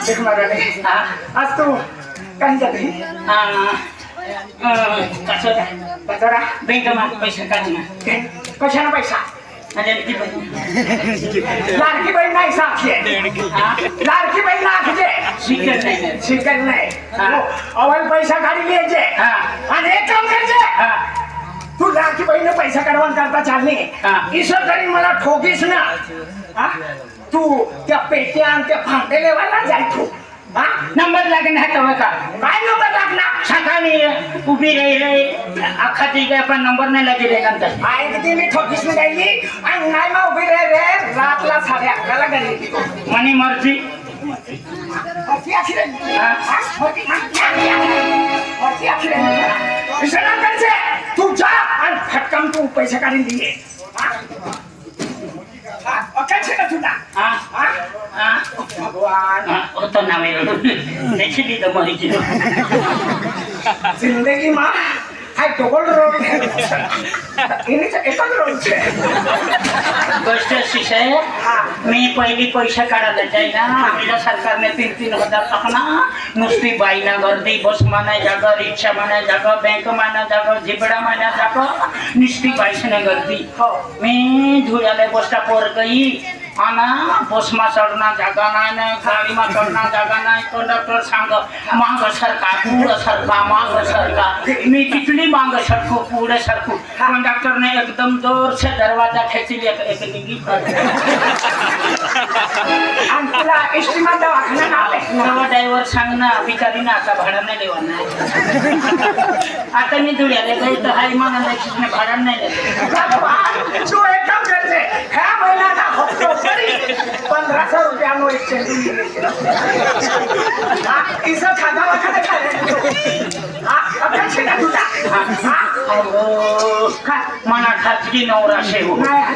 देख महाराणी आज तू काही जाते कचरा बँकेमध्ये पैसे काढणे कशाला पैसा लाडकी लाडकी बहीण नाही साक्षी लाडकी बहीण नाखजे शिकत नाही शिकत नाही अवल पैसा काढी लिहायचे आणि एक काम करायचे तू लाडकी बहीण पैसा काढवून करता चालली ईश्वर तरी मला ठोकीस ना तू त्या पेट्या आणि त्या फांटे लेवायला जाय तू नंबर लागणार तेव्हा का काय नंबर लागणार सकाळी उभी राहिली अख्खा ठीक आहे पण नंबर नाही लागेल नंतर ऐकते मी ठोकीस न गायली आणि नाही मग उभी रे रे रातला 11:30ला गेली मनी मर्जी तू जा आणि फटकन तू पैसे काढून दिले होतं ना त्याची ती मरी जिंदगी मा हाय डबल रोड एकच रोड गोष्ट शिषय मी पहिली पैसे काढायला जाईना आपल्या सरकारने 3,000 टाकना नुसती बाईना गर्दी बस माना जागा रिक्षा माना जागा बँक माना जागा झिबडा माना जागा नुसती बाईसने गर्दी मी धुळ्याला बस स्टॉपवर गई आना बसमा चढना जागा नाही गाडीमा चढना जागा नाही कंडक्टर सांग माग सरका पुढं सरका माग सरका मी कितली माग सरकू पुढे सरकू कंडक्टरने एकदम जोर से दरवाजा खेचली एक निघी ड्रायव्हर सांग ना बिचारी ना आता भाडा नाही देवा नाही आता मी धुळ्याला गई तर हाय मला भाडा नाही तू एक काम करते ह्या महिन्याला 1500 रुपयानो एक्सचेंज इसं खाता वाखाने मला खाजगी नवरा शेव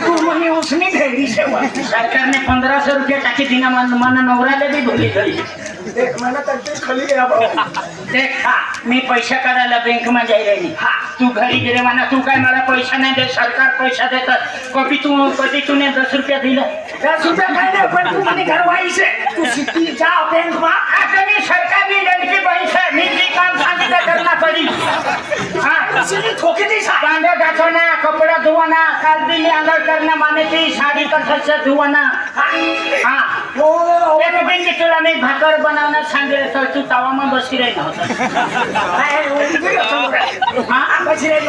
तू म्हणे उसने घरी शेव सरकारने 1500 रुपये टाकी दिना मला नवऱ्याला बी भुली गई देख मला तर खाली गया देख मी पैसा काढायला बँक मध्ये राहिली तू घरी गेले म्हणा तू काय मला पैसा नाही दे सरकार पैसा देतात कधी तूने 10 रुपया दिलं 10 रुपया काय नाही पण तू म्हणे घरवाई से तू सिटी जा बैंक मा आता मी सरकारी लड़की पैसा मी जी काम सांगितलं करना पडी सिटी ठोकी दी कांदा घासवना कपडा धुवाना कालबिली अंदर करना माने ती साडी कसं धुवाना हो एक दिन तुला मी भाकर बनवणार सांगेल तर तू तवामा बसी राही नव्हता बशी रे